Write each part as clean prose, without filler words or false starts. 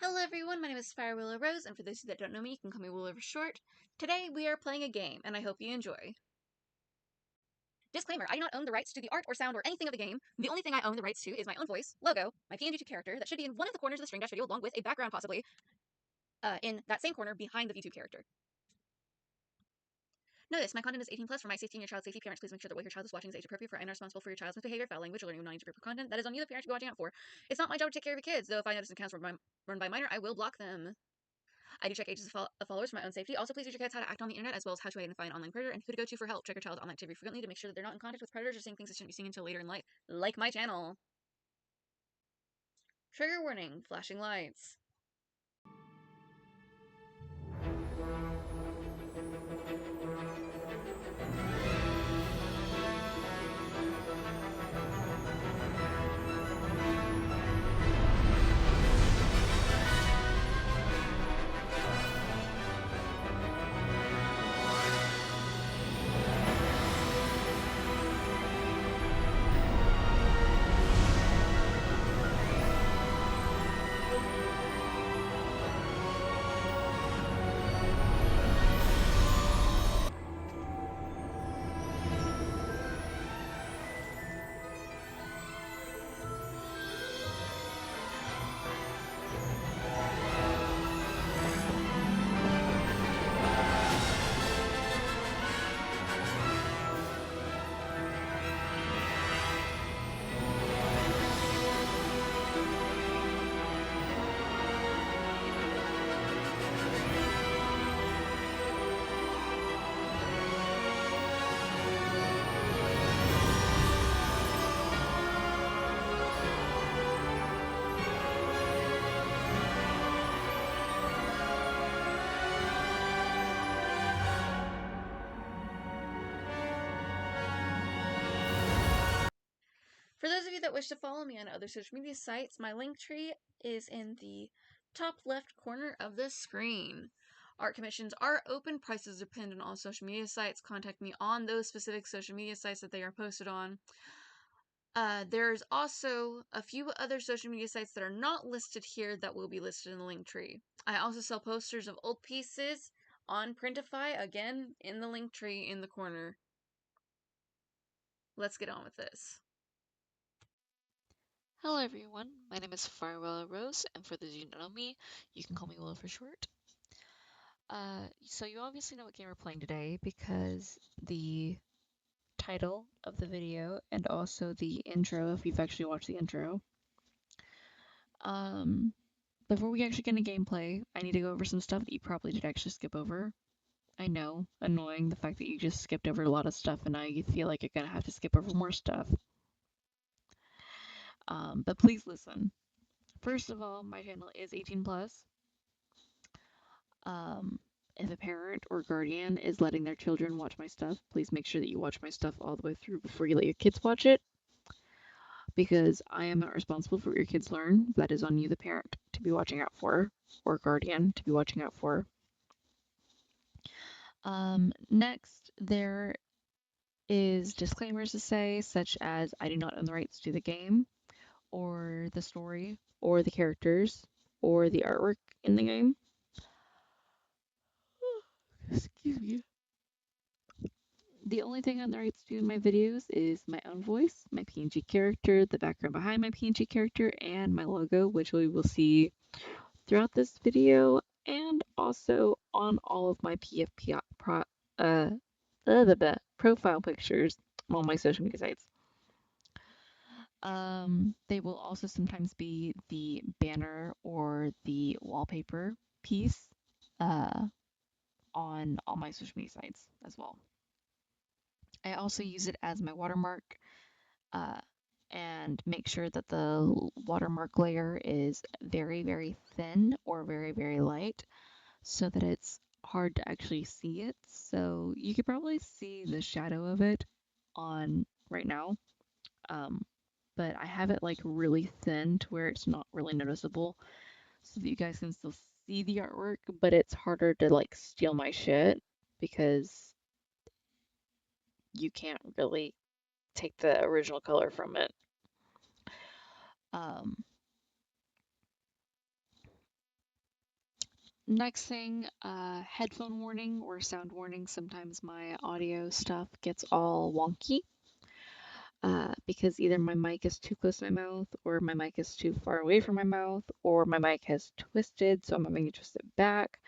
Hello everyone, my name is Fire Willow Rose, and for those of you that don't know me, you can call me Willow for short. Today we are playing a game, and I hope you enjoy. Disclaimer, I do not own the rights to the art or sound or anything of the game. The only thing I own the rights to is my own voice, logo, my PNG character that should be in one of the corners of the String Dash video along with a background possibly, in that same corner behind the VTube character. Notice, my content is 18 plus. For my safety and your child's safety, parents please make sure that what your child is watching is age appropriate for and are responsible for your child's misbehavior, foul language, or learning of non-age-appropriate content. That is on you, the parent, to be watching out for. It's not my job to take care of your kids, though if I notice accounts run by minor, I will block them. I do check ages of followers for my own safety. Also, please teach your kids how to act on the internet, as well as how to identify an online predator and who to go to for help. Check your child's online activity frequently to make sure that they're not in contact with predators or saying things they shouldn't be seeing until later in life, like my channel. Trigger warning, flashing lights. For those of you that wish to follow me on other social media sites, my link tree is in the top left corner of the screen. Art commissions are open, prices are pinned on all social media sites. Contact me on those specific social media sites that they are posted on. There's also a few other social media sites that are not listed here that will be listed in the link tree. I also sell posters of old pieces on Printify, again, in the link tree in the corner. Let's get on with this. Hello everyone, my name is Firewell Rose, and for those of you who don't know me, you can call me Willow for short. So you obviously know what game we're playing today because the title of the video and also the intro, if you've actually watched the intro. Before we actually get into gameplay, I need to go over some stuff that you probably did actually skip over. I know, annoying, the fact that you just skipped over a lot of stuff and now you feel like you're gonna have to skip over more stuff. But please listen. First of all, my channel is 18 plus. If a parent or guardian is letting their children watch my stuff, please make sure that you watch my stuff all the way through before you let your kids watch it, because I am not responsible for what your kids learn. That is on you, the parent, to be watching out for, or guardian to be watching out for. Next, there is disclaimers to say, such as I do not own the rights to the game, or the story, or the characters, or the artwork in the game. Excuse me. The only thing on the rights to in my videos is my own voice, my PNG character, the background behind my PNG character, and my logo, which we will see throughout this video, and also on all of my PFP profile pictures on all my social media sites. They will also sometimes be the banner or the wallpaper piece on all my social media sites as well. I also use it as my watermark and make sure that the watermark layer is very, very thin or very, very light so that it's hard to actually see it. So you could probably see the shadow of it on right now. But I have it like really thin to where it's not really noticeable so that you guys can still see the artwork, but it's harder to like steal my shit because you can't really take the original color from it. Um, Next thing, headphone warning or sound warning. Sometimes my audio stuff gets all wonky because either my mic is too close to my mouth, or my mic is too far away from my mouth, or my mic has twisted, so I'm having to twist it back.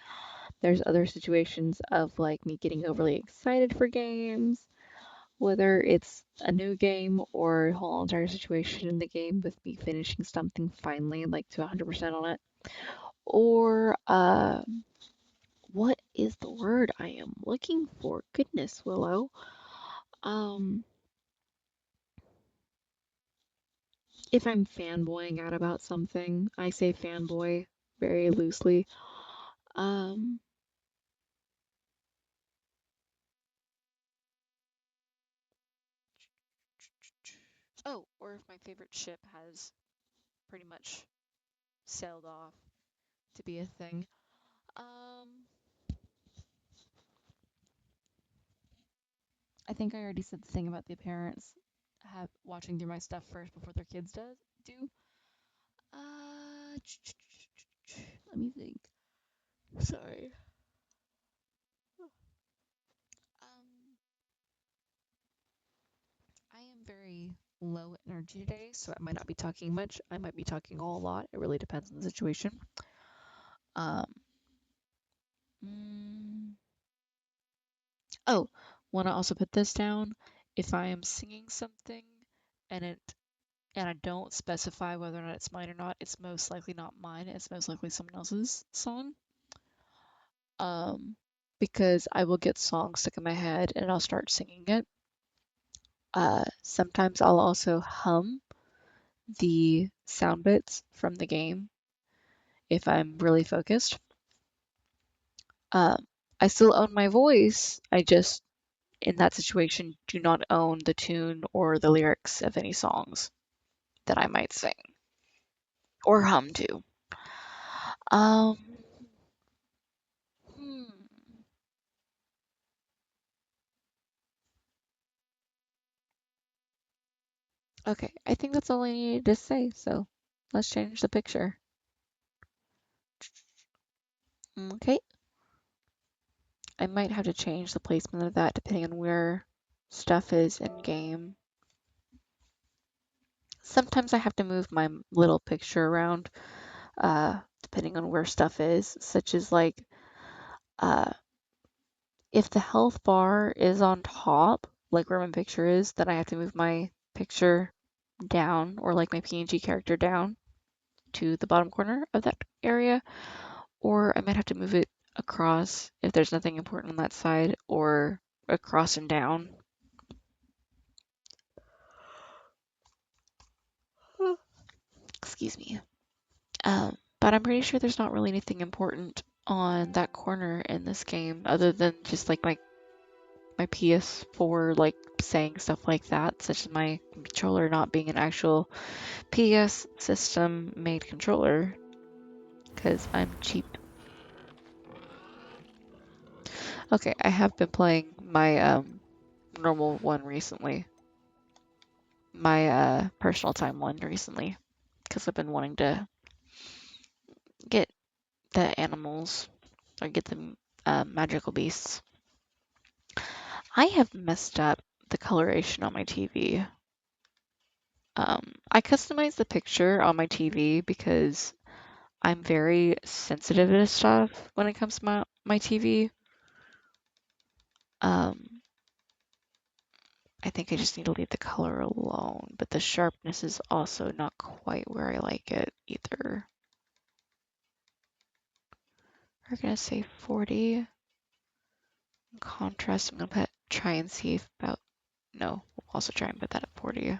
There's other situations of like me getting overly excited for games, whether it's a new game or a whole entire situation in the game with me finishing something finally, like to 100% on it, or what is the word I am looking for? Goodness, Willow. Um, if I'm fanboying out about something, I say fanboy very loosely. Um, oh, or if my favorite ship has pretty much sailed off to be a thing. Um, I think I already said the thing about the parents have watching through my stuff first before their kids do. Uh, let me think. Sorry. Um, I am very low energy today, so I might not be talking much. I might be talking a lot. It really depends on the situation. Um, mm, oh, want to also put this down. If I am singing something and I don't specify whether or not it's mine or not, it's most likely not mine. It's most likely someone else's song. Um, because I will get songs stuck in my head and I'll start singing it. Sometimes I'll also hum the sound bits from the game if I'm really focused. Um, I still own my voice. I just, in that situation, do not own the tune or the lyrics of any songs that I might sing or hum to. Um, hmm. Okay, I think that's all I needed to say, so let's change the picture. Okay, I might have to change the placement of that depending on where stuff is in game. Sometimes I have to move my little picture around depending on where stuff is, such as like uh, if the health bar is on top, like where my picture is, then I have to move my picture down or like my PNG character down to the bottom corner of that area, or I might have to move it across if there's nothing important on that side, or across and down. Excuse me. But I'm pretty sure there's not really anything important on that corner in this game other than just like my PS4 like saying stuff like that, such as my controller not being an actual PS system made controller because I'm cheap. Okay, I have been playing my normal one recently. My personal time one recently because I've been wanting to get the animals or get the magical beasts. I have messed up the coloration on my TV. I customized the picture on my TV because I'm very sensitive to stuff when it comes to my TV. Um, I think I just need to leave the color alone, but the sharpness is also not quite where I like it either. We're gonna say 40. Contrast, I'm gonna try and see if about, no, we'll also try and put that at 40.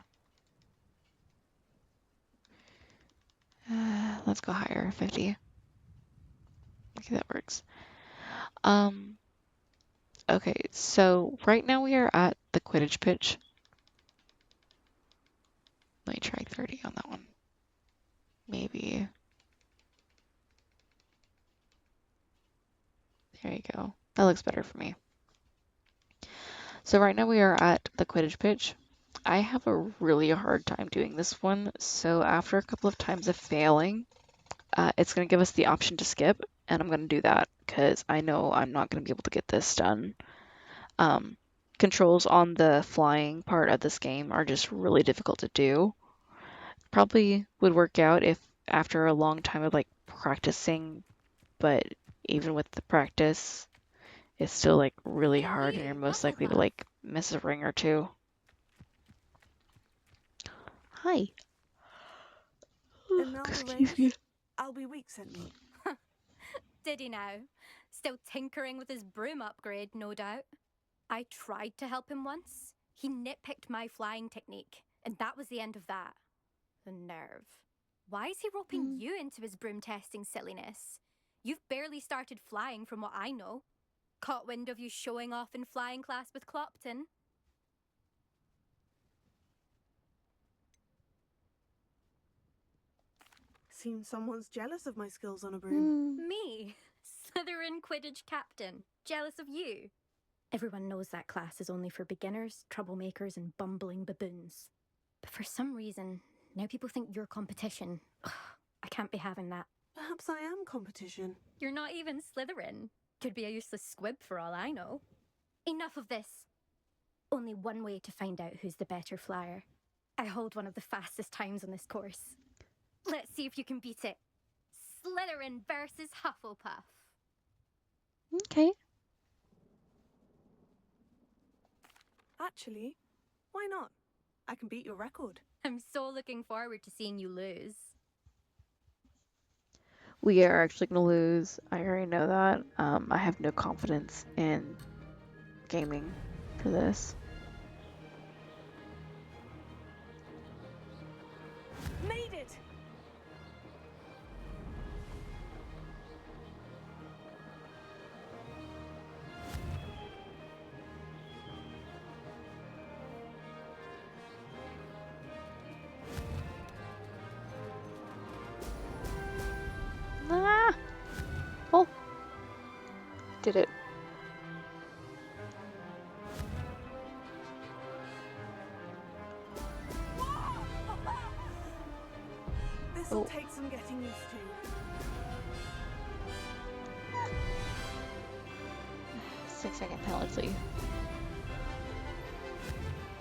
Let's go higher, 50. Okay, that works. Um, okay, so right now we are at the Quidditch pitch. Let me try 30 on that one. Maybe. There you go. That looks better for me. So right now we are at the Quidditch pitch. I have a really hard time doing this one, so after a couple of times of failing, it's going to give us the option to skip. and I'm going to do that because I know I'm not going to be able to get this done. Um, Controls on the flying part of this game are just really difficult to do. Probably would work out if after a long time of like practicing, but even with the practice, it's still like really Hey hard and you're you, most likely to Hufflepuff. like miss a ring or two. Hi. Imelda Excuse me. Range? Albie Week sent me. Did he now? Still tinkering with his broom upgrade, no doubt. I tried to help him once. He nitpicked my flying technique, and that was the end of that. The nerve. Why is he roping you into his broom testing silliness? You've barely started flying from what I know. Caught wind of you showing off in flying class with Clopton. Seems someone's jealous of my skills on a broom. Me, Slytherin Quidditch captain, jealous of you. Everyone knows that class is only for beginners, troublemakers, and bumbling baboons. But for some reason, now people think you're competition. Ugh, I can't be having that. Perhaps I am competition. You're not even Slytherin. Could be a useless squib for all I know. Enough of this. Only one way to find out who's the better flyer. I hold one of the fastest times on this course. Let's see if you can beat it. Slytherin versus Hufflepuff. Okay. Actually, why not? I can beat your record. I'm so looking forward to seeing you lose. We are actually going to lose. I already know that. I have no confidence in gaming for this. Made it! Ah! Oh! Did it. This'll Oh. take some getting used to. 6-second penalty.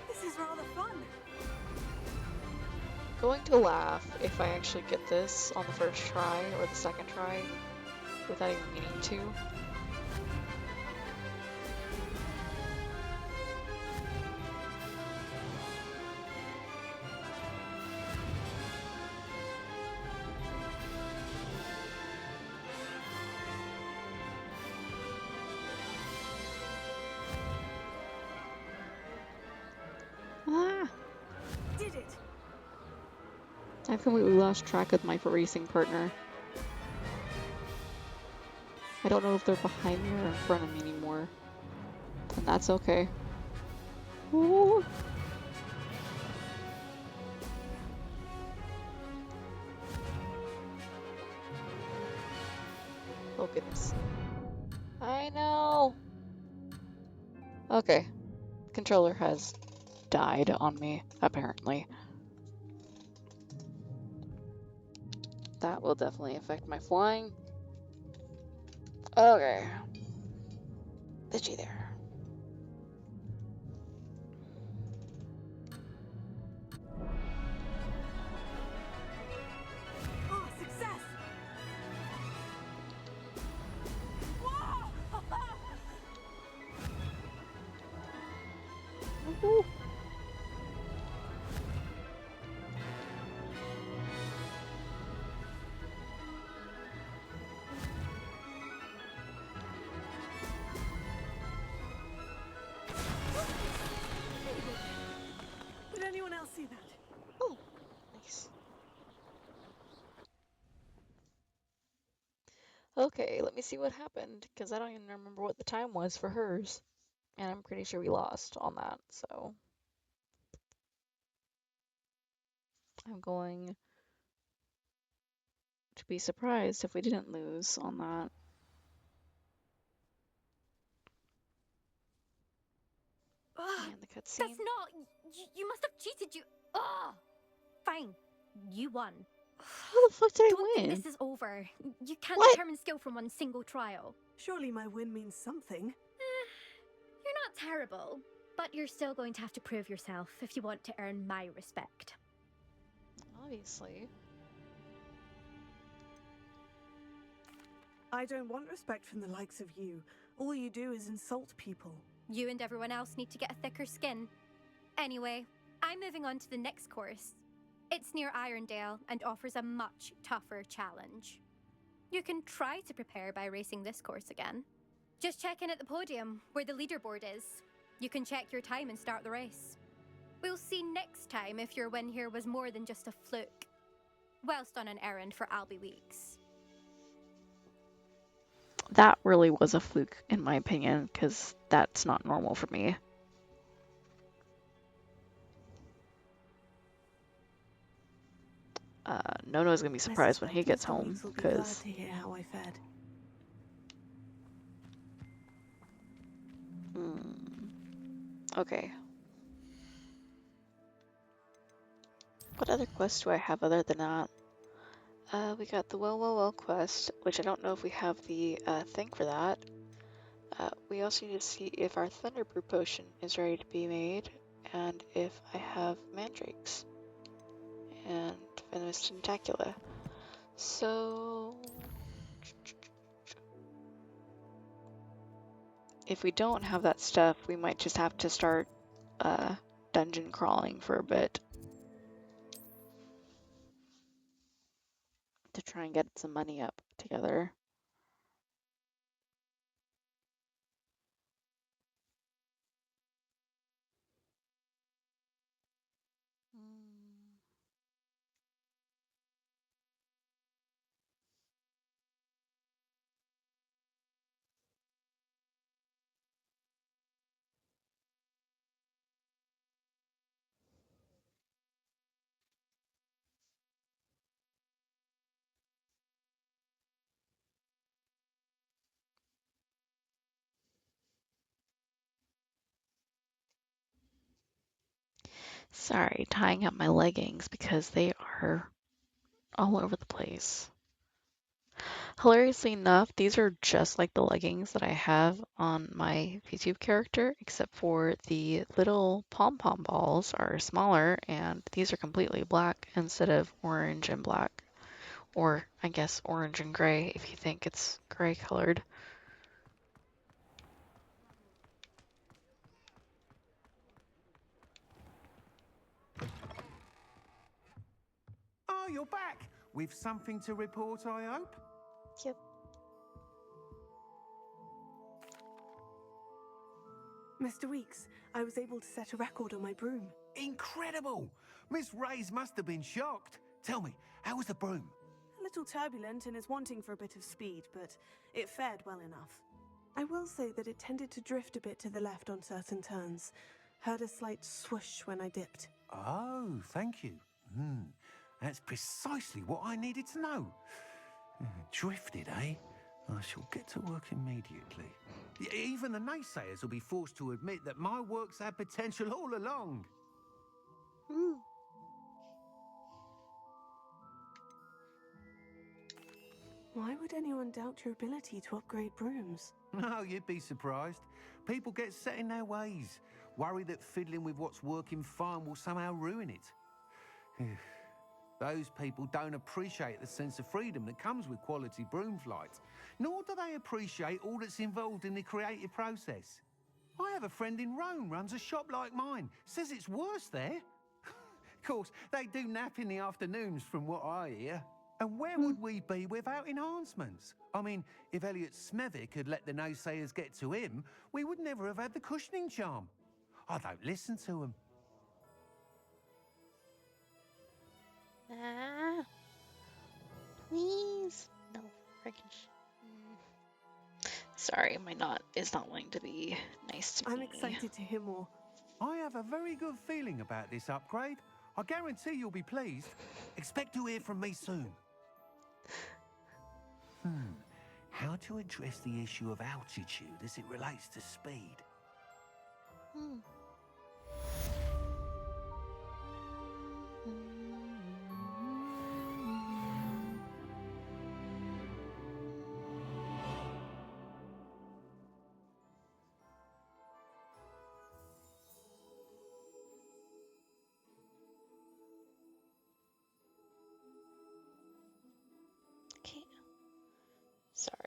This is rather fun. Going to laugh if I actually get this on the first try or the second try without even meaning to. Ah! Did it! I've completely lost track of my racing partner. I don't know if they're behind me or in front of me anymore. And that's okay. Ooh. Oh goodness. I know! Okay. Controller has died on me, apparently. That will definitely affect my flying. Okay. Itchy there. Ah, success! Wow! Woohoo! Did anyone else see that? Oh, nice. Okay, let me see what happened, because I don't even remember what the time was for hers. And I'm pretty sure we lost on that, so I'm going to be surprised if we didn't lose on that. Ugh, And the That's cutscene. not. You must have cheated. You. Ugh. Fine. You won. How the fuck did I Don't think win? this is over. You can't What? determine skill from one single trial. Surely my win means something. You're not terrible, but you're still going to have to prove yourself if you want to earn my respect. Obviously. I don't want respect from the likes of you. All you do is insult people. You and everyone else need to get a thicker skin. Anyway, I'm moving on to the next course. It's near Irondale and offers a much tougher challenge. You can try to prepare by racing this course again. Just check in at the podium, where the leaderboard is. You can check your time and start the race. We'll see next time if your win here was more than just a fluke. Whilst on an errand for Albie Weeks. That really was a fluke, in my opinion, because that's not normal for me. Nono's gonna be surprised when he gets Mr. home, Weeks will be glad because to hear how I fared. Okay. What other quests do I have other than that? We got the Well quest, which I don't know if we have the thing for that. We also need to see if our Thunderbrew potion is ready to be made, and if I have mandrakes and venomous tentacula. So if we don't have that stuff, we might just have to start dungeon crawling for a bit to try and get some money up together. Sorry, tying up my leggings because they are all over the place. Hilariously enough, these are just like the leggings that I have on my YouTube character, except for the little pom-pom balls are smaller, and these are completely black instead of orange and black. Or, I guess, orange and gray if you think it's gray colored. Oh, you're back! With something to report, I hope? Yep. Mr. Weeks, I was able to set a record on my broom. Incredible! Miss Ray's must have been shocked. Tell me, how was the broom? A little turbulent and is wanting for a bit of speed, but it fared well enough. I will say that it tended to drift a bit to the left on certain turns. Heard a slight swoosh when I dipped. Oh, thank you. That's precisely what I needed to know. Drifted, eh? I shall get to work immediately. Even the naysayers will be forced to admit that my work's had potential all along. Why would anyone doubt your ability to upgrade brooms? No, you'd be surprised. People get set in their ways, worry that fiddling with what's working fine will somehow ruin it. Those people don't appreciate the sense of freedom that comes with quality broom flights, nor do they appreciate all that's involved in the creative process. I have a friend in Rome runs a shop like mine, says it's worse there. Of course, they do nap in the afternoons from what I hear. And where would we be without enhancements? I mean, if Elliot Smethwick had let the naysayers get to him, we would never have had the cushioning charm. I don't listen to them. Please. No, freaking. Sorry, my knot is not wanting to be nice to me. I'm excited to hear more. I have a very good feeling about this upgrade. I guarantee you'll be pleased. Expect to hear from me soon. How to address the issue of altitude as it relates to speed?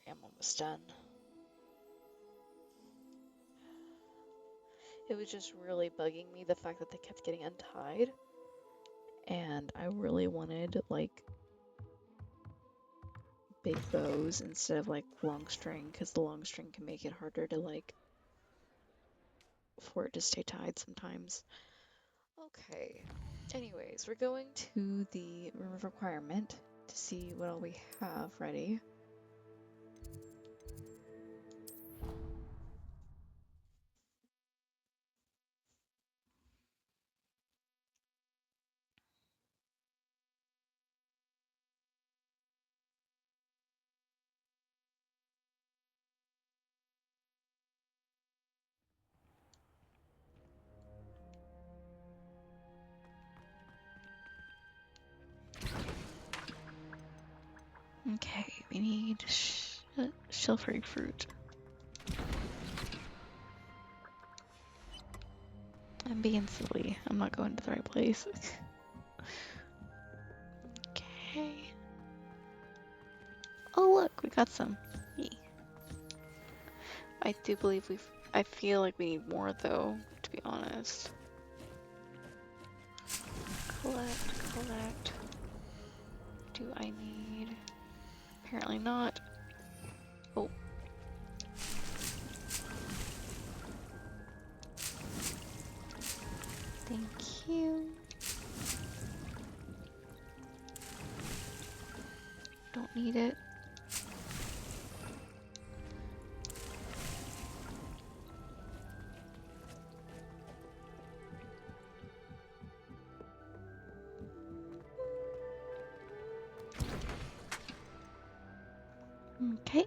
am almost done. It was just really bugging me, the fact that they kept getting untied. And I really wanted, like, big bows instead of, like, long string, because the long string can make it harder to, like, for it to stay tied sometimes. Okay. Anyways, we're going to the room of requirement to see what all we have ready. Okay, we need shellfruit fruit. I'm being silly. I'm not going to the right place. Okay. Oh look, we got some. Yay. I do believe I feel like we need more though, to be honest. Collect. Do I need? Apparently not. Oh. Thank you. Don't need it. Okay.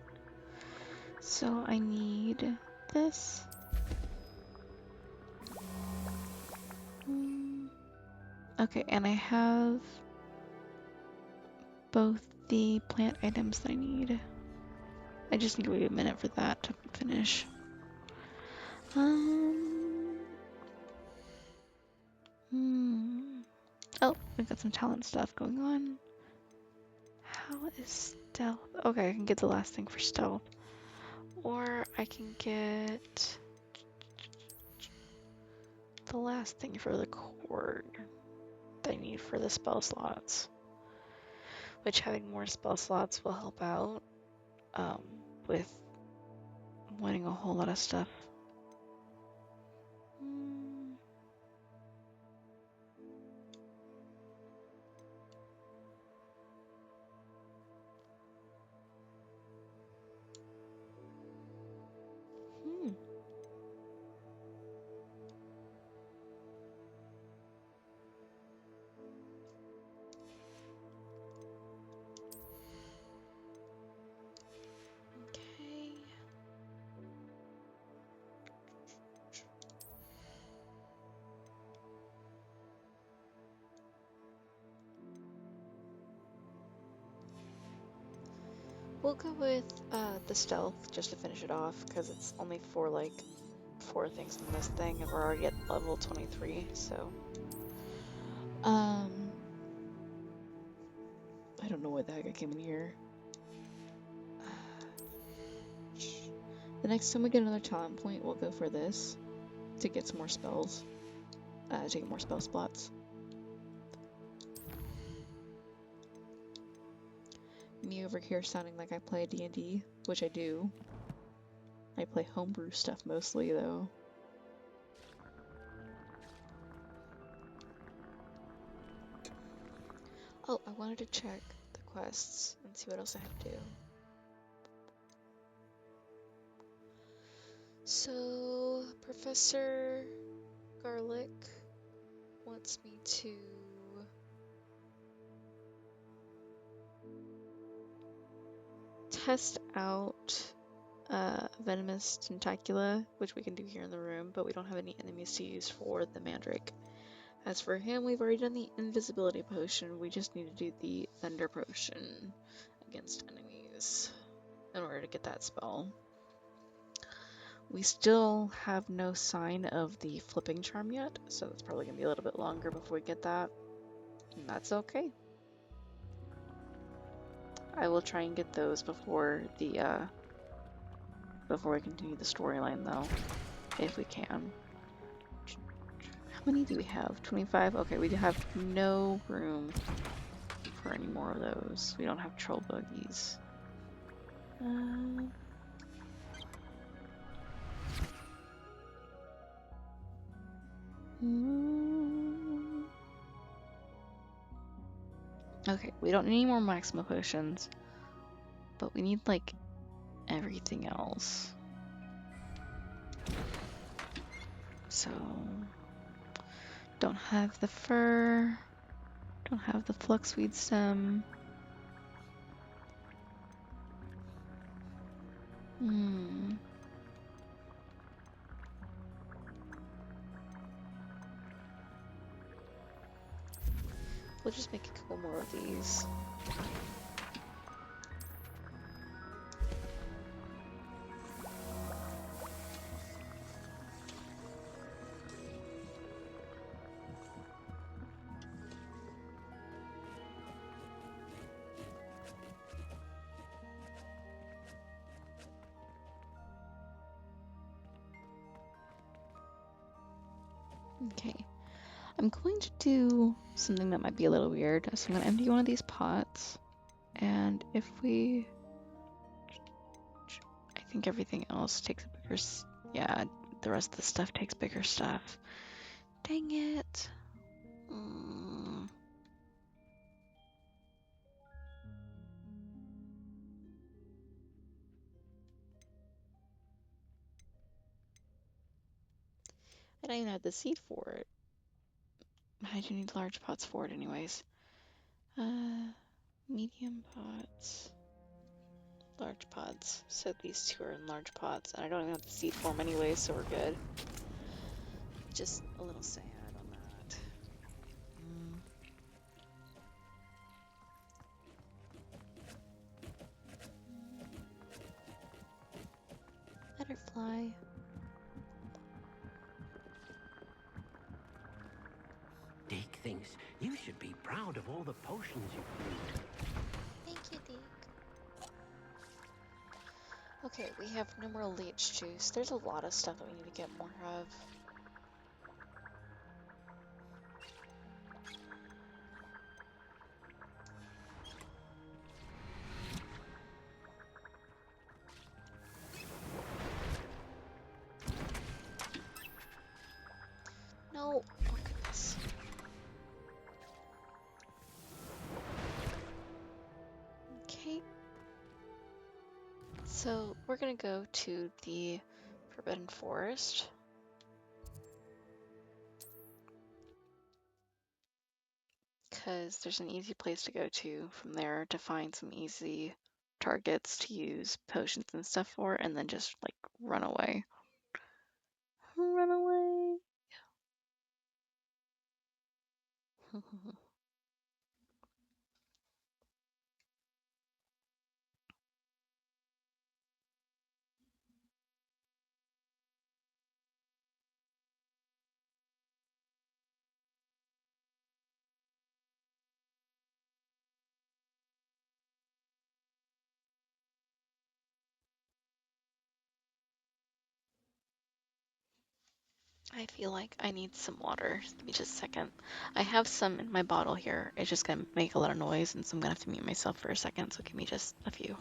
So I need this. Okay, and I have both the plant items that I need. I just need to wait a minute for that to finish. Oh, we've got some talent stuff going on. How is stealth? Okay, I can get the last thing for stealth. Or I can get the last thing for the cord that I need for the spell slots. Which having more spell slots will help out with winning a whole lot of stuff. Okay. We'll go with the stealth just to finish it off, because it's only for like 4 things in this thing, and we're already at level 23, so. I don't know why the heck I came in here. The next time we get another talent point, we'll go for this to get some more spells, to get more spell slots. Me over here sounding like I play D&D, which I do. I play homebrew stuff mostly, though. Oh, I wanted to check the quests and see what else I have to do. So, Professor Garlic wants me to test out Venomous Tentacula, which we can do here in the room, but we don't have any enemies to use for the Mandrake. As for him, we've already done the Invisibility Potion, we just need to do the Thunder Potion against enemies in order to get that spell. We still have no sign of the Flipping Charm yet, so it's probably going to be a little bit longer before we get that, and that's okay. I will try and get those before the before we continue the storyline, though, if we can. How many do we have? 25? Okay, we have no room for any more of those. We don't have troll buggies. Okay, we don't need any more Maxima potions, but we need, like, everything else. So, don't have the fur, don't have the fluxweed stem. We'll just make a couple more of these. Okay, I'm going to do something that might be a little weird. So I'm going to empty one of these pots, and if we... I think everything else takes a bigger... Yeah, the rest of the stuff takes bigger stuff. Dang it. I don't even have the seed for it. I do need large pots for it anyways. Medium pots. Large pots. So these two are in large pots, and I don't even have the seed for them anyways, so we're good. Just a little sad on that. Butterfly. Deke thinks you should be proud of all the potions you've brewed. Thank you, Deke. Okay, we have no more leech juice. There's a lot of stuff that we need to get more of. No, oh goodness. Okay. So we're gonna go to the Forbidden Forest. Because there's an easy place to go to from there to find some easy targets to use potions and stuff for, and then just like run away. Run away. I feel like I need some water. Give me just a second. I have some in my bottle here. It's just gonna make a lot of noise, and so I'm gonna have to mute myself for a second, so give me just a few.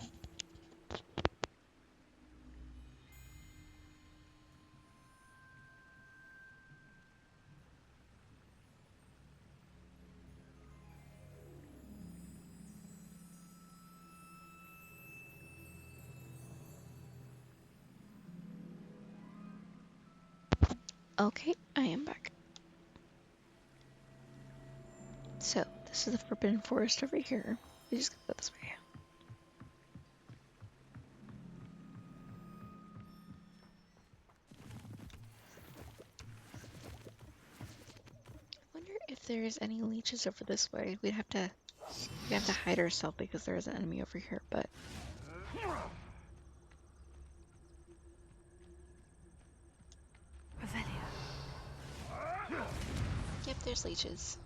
Okay, I am back. So, this is the Forbidden Forest over here. We just gotta go this way. I wonder if there's any leeches over this way. We have to hide ourselves because there is an enemy over here, but... Yep, there's leeches.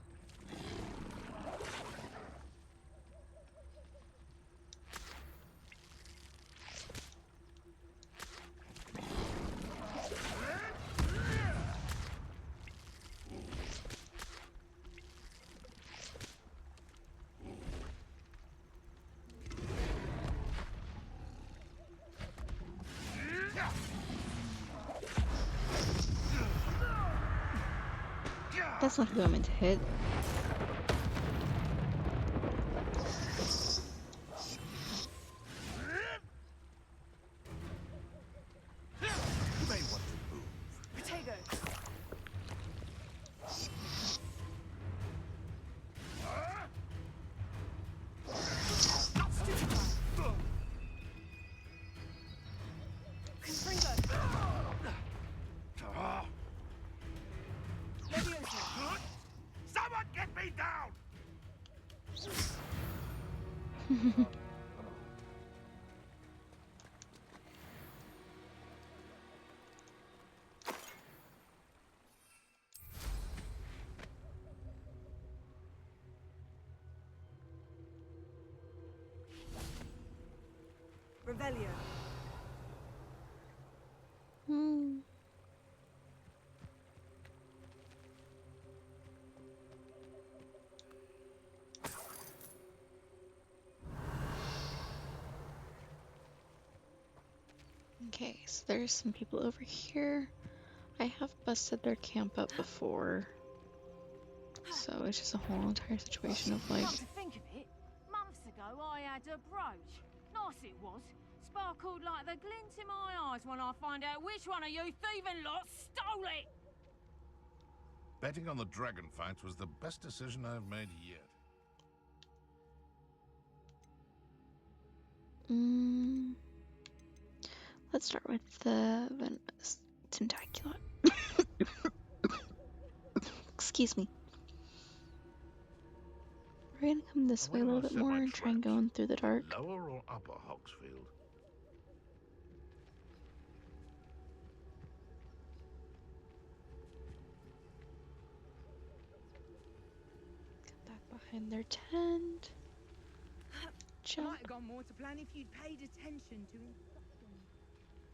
That's not who I meant to hit. You may want to move. Potato. Confringo. Leviosa. Someone get me down! Revelio. Hmm. Okay, so there's some people over here. I have busted their camp up before. So it's just a whole entire situation of like, Come to think of it, months ago I had a brooch. Nice it was. Sparkled like the glint in my eyes when I find out which one of you thieving lot stole it. Betting on the dragon fight was the best decision I've made yet. let's start with the tentacula. Excuse me. We're gonna come this way a Where little will I bit set more my and try and go traps? in through the dark. Lower or upper Hogsfield? Come back behind their tent. Jump. Might have gone more to plan if you'd paid attention to instructions.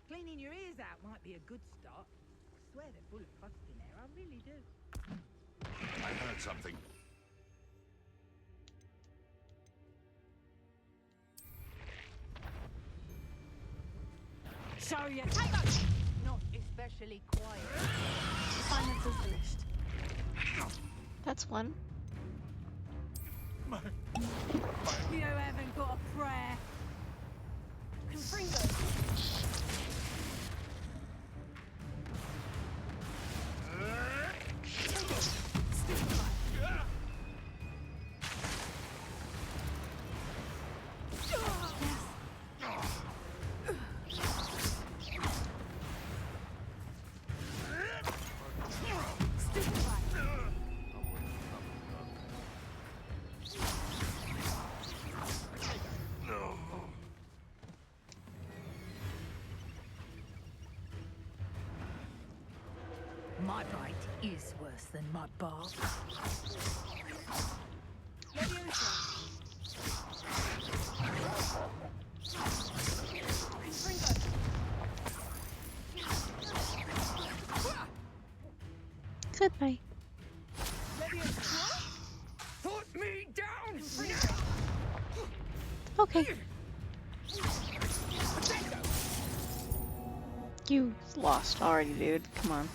Cleaning your ears out might be a good start. I swear they're full of trust in there, I really do. I heard something. So you take us. Not especially quiet. Assignments is finished. That's one. You haven't got a prayer. Confringo. My bite is worse than mud bath. Leviosa. Confringo. Goodbye. Leviosa. Put me down! Confringo. Okay. You lost already, dude. Come on.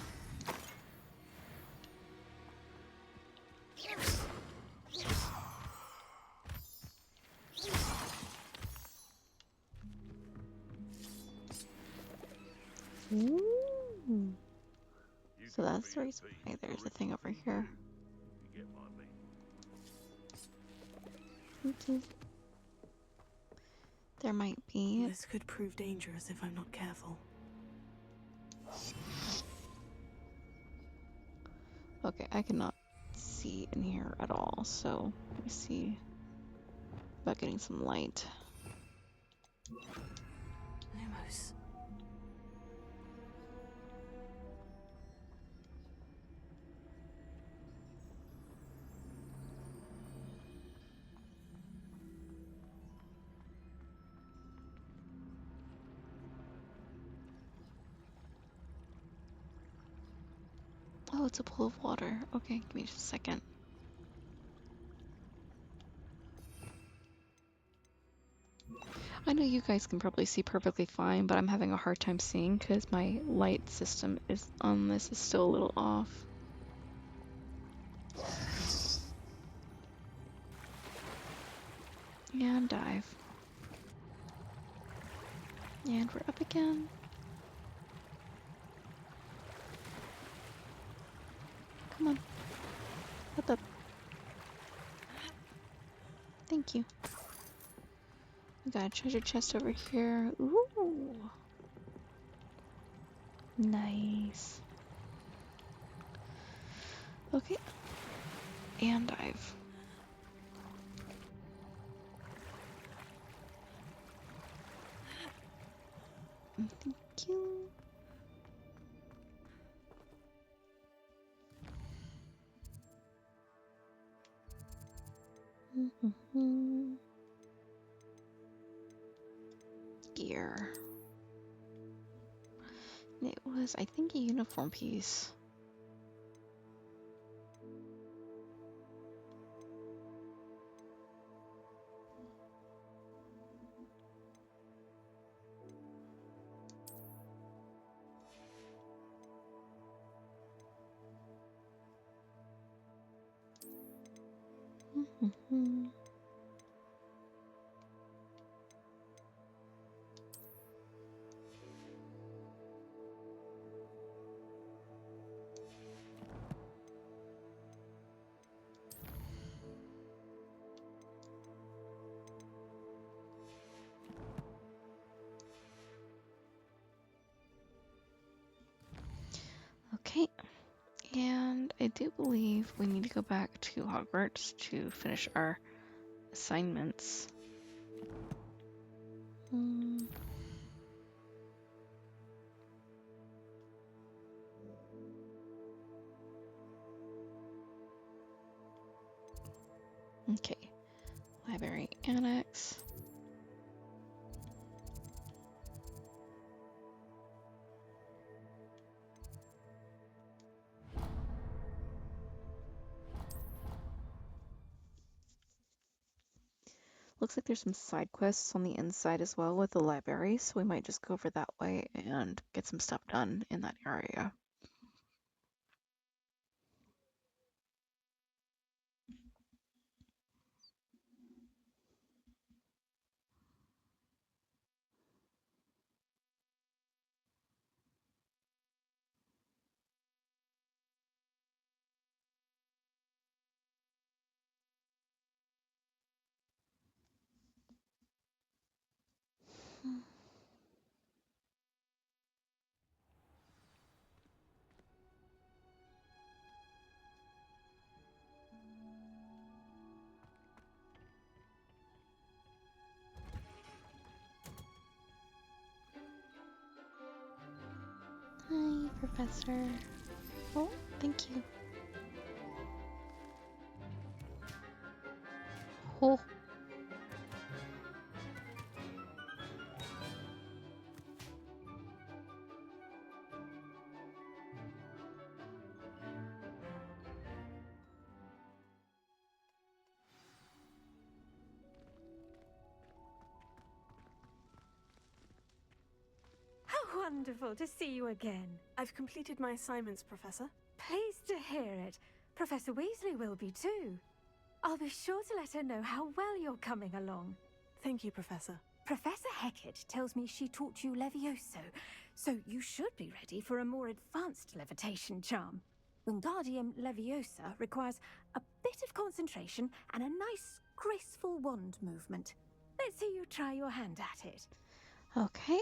Ooh. So that's the reason why there's a thing over here. You get my meaning. There might be. This could prove dangerous if I'm not careful. Okay, I cannot see in here at all, so let me see about getting some light. Lumos. Oh, it's a pool of water. Okay, give me just a second. I know you guys can probably see perfectly fine, but I'm having a hard time seeing because my light system is on this is still a little off. And dive. And we're up again. Come on. What the? Thank you. We got a treasure chest over here. Ooh. Nice. Okay. And dive. Thank you. Gear. It was, I think, a uniform piece. Okay. And I do believe we need to go back to Hogwarts to finish our assignments. Okay. Library Annex. Looks like there's some side quests on the inside as well with the library, so we might just go over that way and get some stuff done in that area. Hi, Professor. Oh, thank you. Oh. How wonderful to see you again. I've completed my assignments, Professor. Pleased to hear it. Professor Weasley will be too. I'll be sure to let her know how well you're coming along. Thank you, Professor. Professor Hecat tells me she taught you Levioso, so you should be ready for a more advanced levitation charm. Wingardium Leviosa requires a bit of concentration and a nice, graceful wand movement. Let's see you try your hand at it. Okay.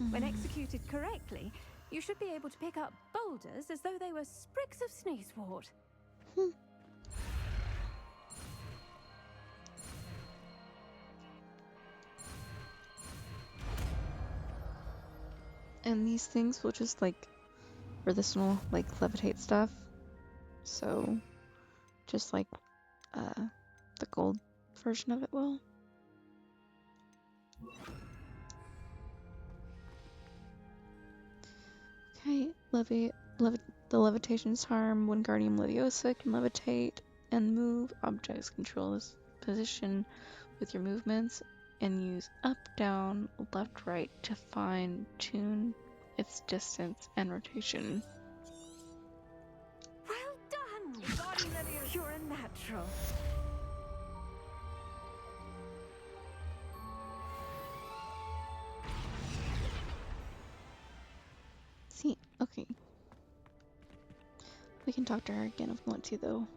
When executed correctly, you should be able to pick up boulders as though they were sprigs of sneezewort. And these things will just or this one will levitate stuff. So, just the gold version of it will. Okay, the levitation charm, Wingardium Leviosa, can levitate and move objects. Control this position with your movements and use up, down, left, right to fine-tune its distance and rotation. Well done! You're a natural. see. Okay. We can talk to her again if we want to, though.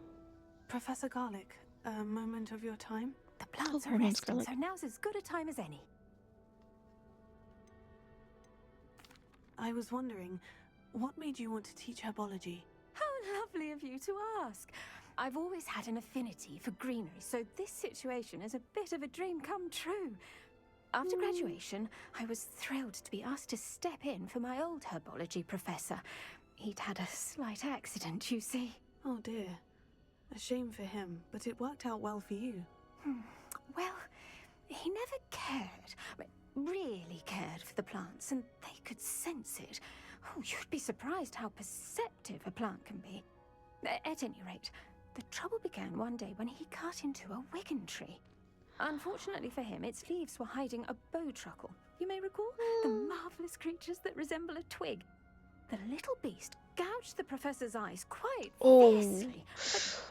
Professor Garlick, a moment of your time? The plants Oh, are her name's resting, Garlic. so now's as good a time as any. I was wondering, what made you want to teach herbology? How lovely of you to ask. I've always had an affinity for greenery, so this situation is a bit of a dream come true. After graduation, I was thrilled to be asked to step in for my old herbology professor. He'd had a slight accident, you see. Oh dear. A shame for him, but it worked out well for you. Well, he never cared, really cared for the plants, and they could sense it. Oh, you'd be surprised how perceptive a plant can be. At any rate, the trouble began one day when he cut into a wigan tree. Unfortunately for him, its leaves were hiding a bowtruckle. You may recall the marvelous creatures that resemble a twig. The little beast gouged the professor's eyes quite fiercely.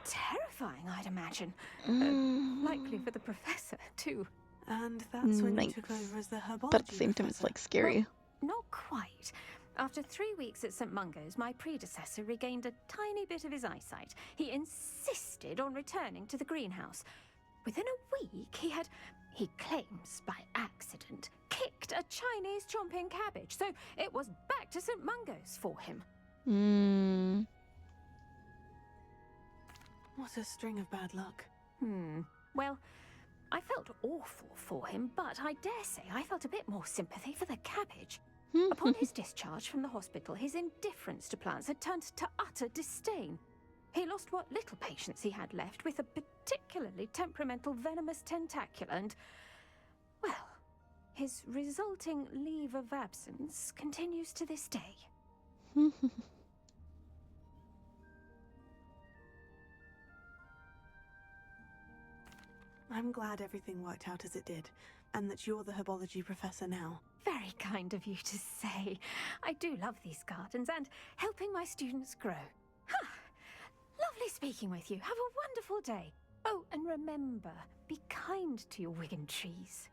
Terrifying, I'd imagine. Likely for the professor, too. And that's when you took over as the herbology professor. But at the same time, it's like scary. Well, not quite. After 3 weeks at St. Mungo's, my predecessor regained a tiny bit of his eyesight. He insisted on returning to the greenhouse. Within a week, he claims by accident, kicked a Chinese chomping cabbage, so it was back to St. Mungo's for him. What a string of bad luck. Well, I felt awful for him, but I dare say I felt a bit more sympathy for the cabbage. Upon his discharge from the hospital, his indifference to plants had turned to utter disdain. He lost what little patience he had left with a particularly temperamental venomous tentacula and, well, his resulting leave of absence continues to this day. I'm glad everything worked out as it did, and that you're the herbology professor now. Very kind of you to say. I do love these gardens and helping my students grow. Lovely speaking with you. Have a wonderful day. Oh, and remember, be kind to your wigan trees.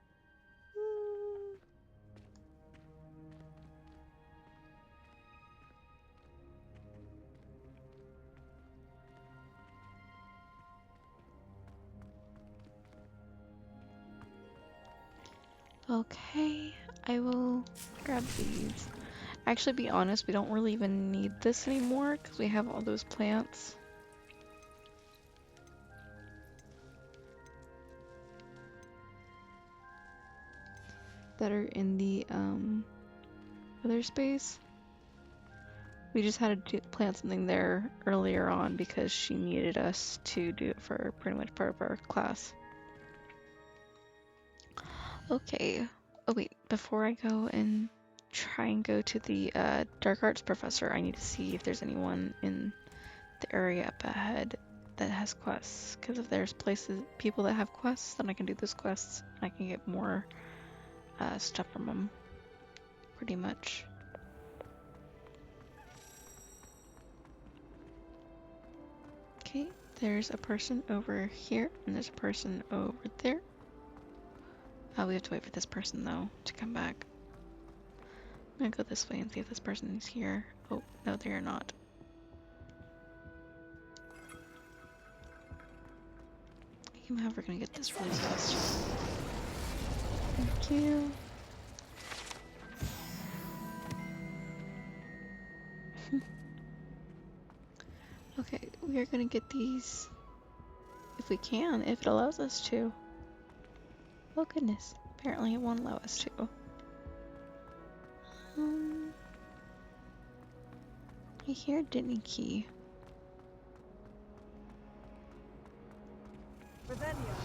Okay, I will grab these. Actually, be honest, we don't really even need this anymore because we have all those plants. That are in the other space. We just had to plant something there earlier on because she needed us to do it for pretty much part of our class. Okay. Oh wait, before I go and try and go to the dark arts professor, I need to see if there's anyone in the area up ahead that has quests. Because if there's people that have quests, then I can do those quests and I can get more stuff from them. Pretty much. Okay, there's a person over here and there's a person over there. We have to wait for this person though to come back. I'm gonna go this way and see if this person is here. Oh, no, they are not. I'm never gonna get this really fast. Thank you. Okay, we are gonna get these if we can, if it allows us to. Oh goodness, apparently it won't allow us to. I hear Disney Key. Revelio.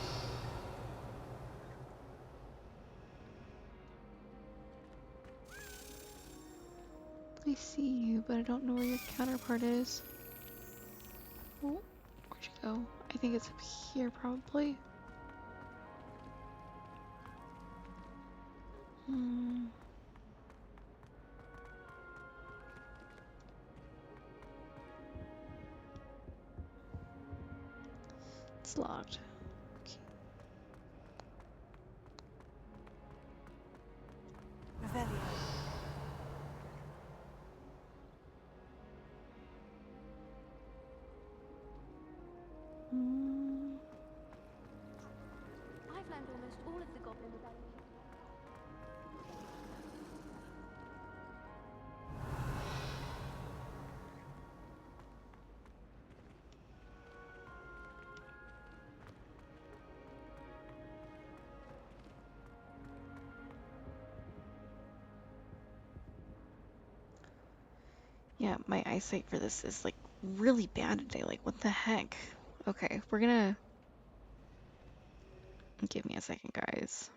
I see you, but I don't know where your counterpart is. Oh, where'd you go? I think it's up here, probably. It's locked. Okay. Revelio. Yeah, my eyesight for this is like really bad today. Like, what the heck? Okay, we're gonna... Give me a second, guys.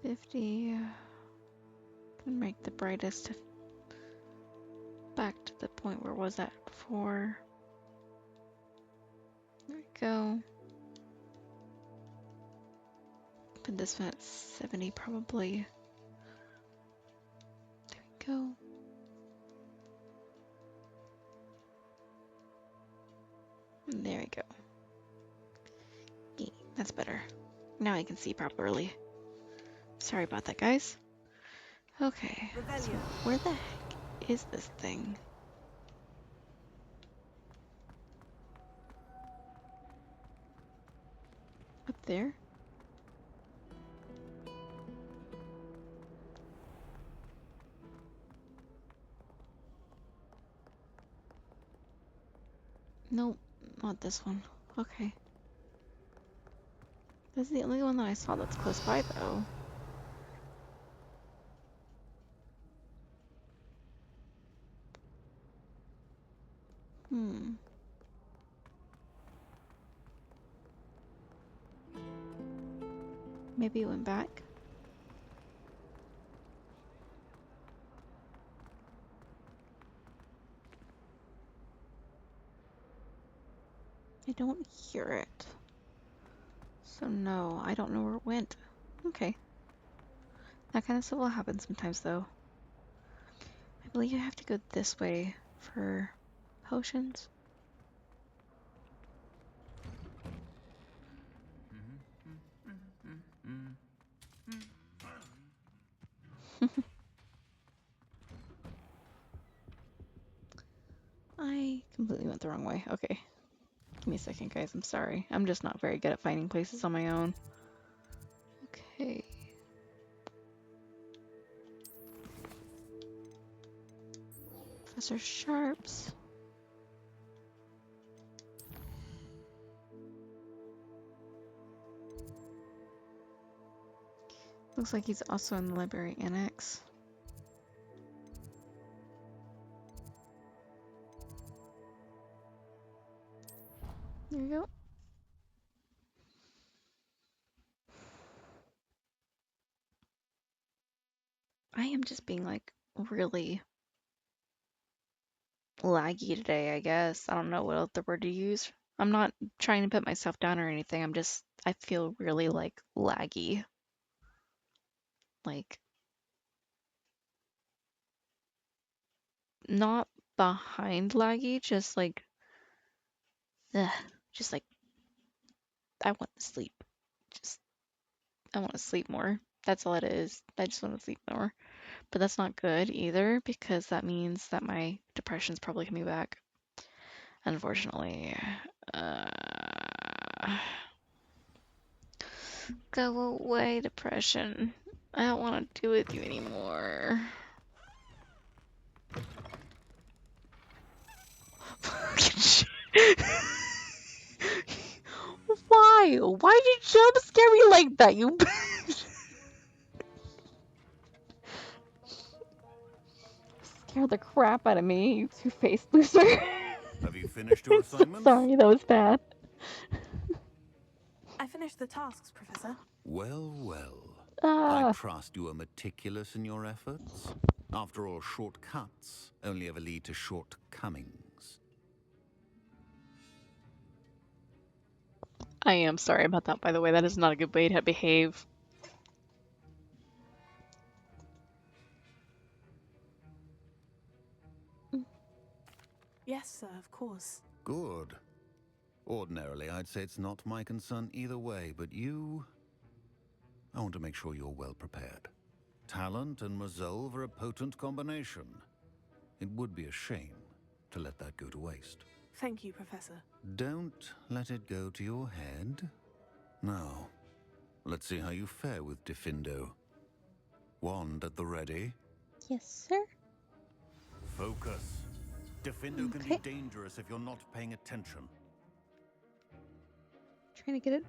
$50. Can make the brightest back to the point where was that before. There we go. Put this one at 70 probably. There we go. There we go. Yeah, that's better. Now I can see properly. Sorry about that, guys. Okay, so where the heck is this thing? Up there? Nope, not this one. Okay. This is the only one that I saw that's close by, though. Maybe it went back? I don't hear it. So no, I don't know where it went. Okay. That kind of stuff will happen sometimes, though. I believe you have to go this way for potions. I completely went the wrong way. Okay. Give me a second, guys. I'm sorry. I'm just not very good at finding places on my own. Okay. Professor Sharps. Looks like he's also in the library annex. There you go. I am just being like really laggy today, I guess. I don't know what other word to use. I'm not trying to put myself down or anything. I feel really like laggy. Like, not behind laggy, just like, ugh, just like, I want to sleep. I want to sleep more. That's all it is. I just want to sleep more. But that's not good either, because that means that my depression's probably coming back. Unfortunately. Go away, depression. I don't want to do with you anymore. Why? Why did you jump scare me like that, you scared the crap out of me, you two-faced loser. Have you finished your assignments? Sorry, that was bad. I finished the tasks, Professor. Well, well. I Ah. trust you are meticulous in your efforts. After all, shortcuts only ever lead to shortcomings. I am sorry about that, by the way. That is not a good way to behave. Yes, sir, of course. Good. Ordinarily, I'd say it's not my concern either way, but you... I want to make sure you're well prepared. Talent and resolve are a potent combination. It would be a shame to let that go to waste. Thank you, Professor. Don't let it go to your head. Now, let's see how you fare with Diffindo. Wand at the ready. Yes, sir. Focus. Diffindo can be dangerous if you're not paying attention. Trying to get it.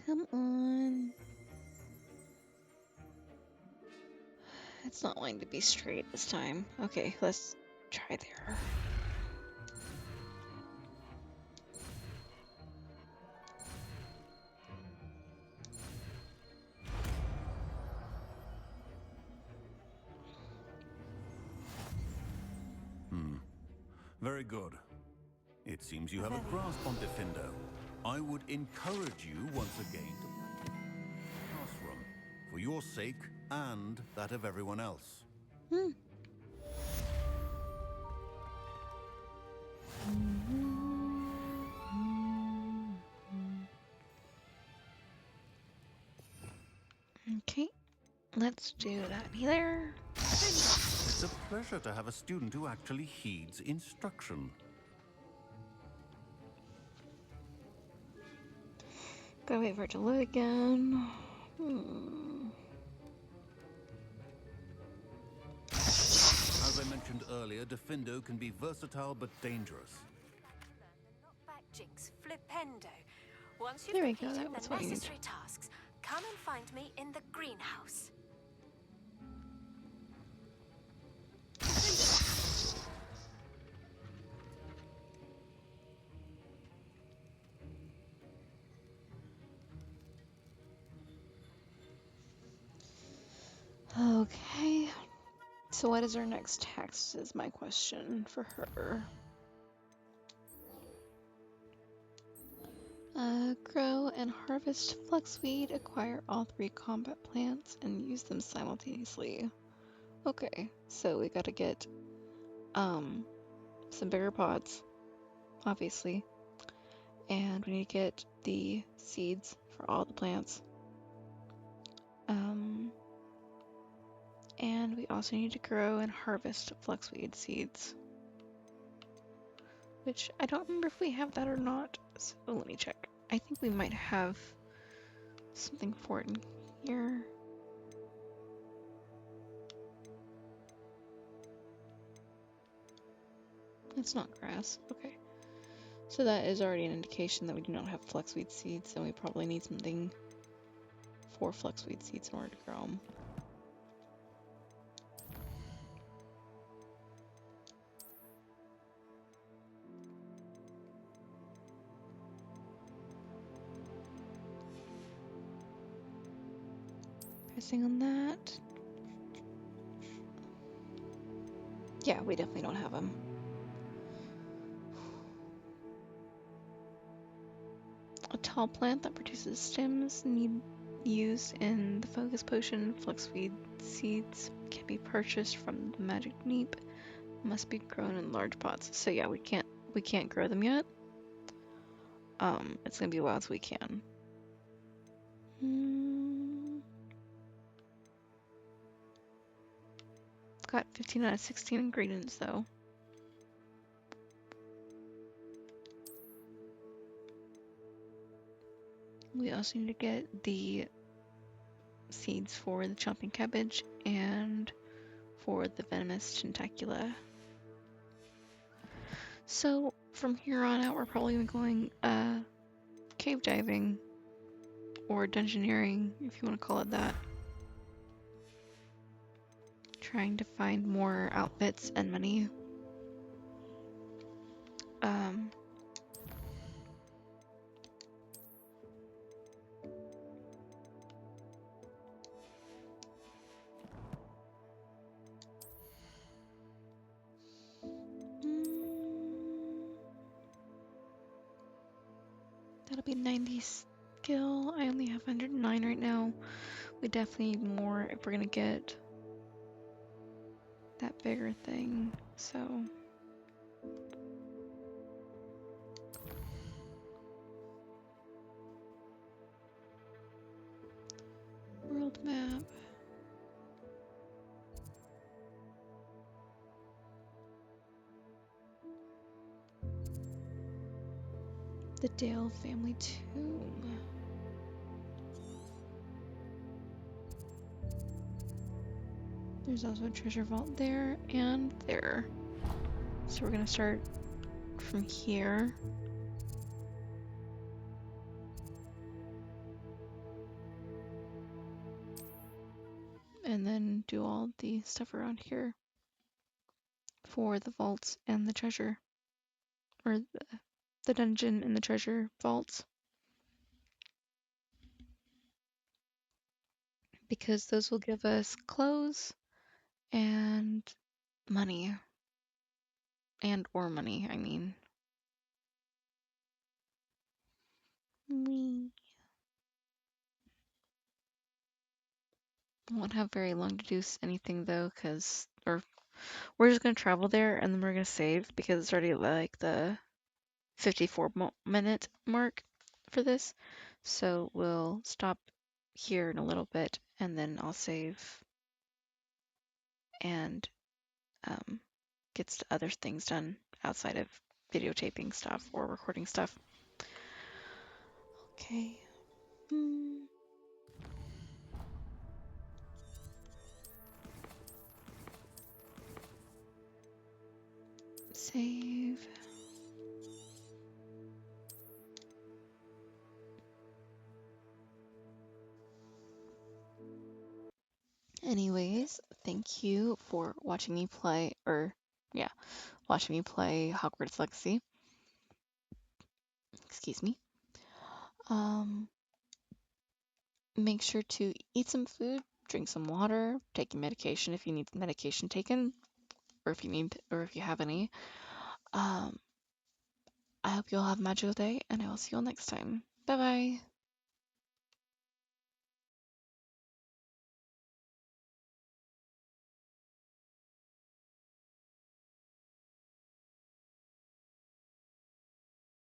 Come on. It's not wanting to be straight this time. Okay, let's try there. Very good. It seems you have a grasp on Diffindo. I would encourage you once again to practice in the classroom, for your sake and that of everyone else. Okay, let's do that here. It's a pleasure to have a student who actually heeds instruction. Gotta wait for it to load again. As I mentioned earlier, Diffindo can be versatile but dangerous. Knockback jinx, Flipendo. Once you've There we go, completed that was the what I needed. necessary tasks, come and find me in the greenhouse. Okay. So what is our next task is my question for her. Grow and harvest fluxweed, acquire all 3 combat plants, and use them simultaneously. Okay, so we gotta get some bigger pots, obviously. And we need to get the seeds for all the plants. And we also need to grow and harvest fluxweed seeds. Which I don't remember if we have that or not, so let me check. I think we might have something for it in here. It's not grass, okay. So that is already an indication that we do not have fluxweed seeds, and we probably need something for fluxweed seeds in order to grow them. Pressing on that. Yeah, we definitely don't have them. A tall plant that produces stems need used in the focus potion. Fluxweed seeds can be purchased from the magic neep. Must be grown in large pots. So yeah, we can't grow them yet. It's gonna be a while till we can. Got 15 out of 16 ingredients though. We also need to get the seeds for the chomping cabbage and for the venomous tentacula. So from here on out, we're probably going cave diving or dungeoneering, if you want to call it that. Trying to find more outfits and money. That'll be 90 skill. I only have 109 right now. We definitely need more if we're gonna get that bigger thing, so. World map. The Dale family tomb. There's also a treasure vault there and there. So we're gonna start from here. And then do all the stuff around here for the vaults and the treasure. Or the dungeon and the treasure vaults. Because those will give us clothes and money. And or money, I mean. We won't have very long to do anything though, because we're just gonna travel there and then we're gonna save because it's already like the 54-minute mark for this. So we'll stop here in a little bit and then I'll save and get other things done outside of videotaping stuff or recording stuff. Okay. Save. Anyways, thank you for watching me play, watching me play Hogwarts Legacy. Excuse me. Make sure to eat some food, drink some water, take your medication if you need medication taken, or if you have any. I hope you all have a magical day, and I will see you all next time. Bye bye.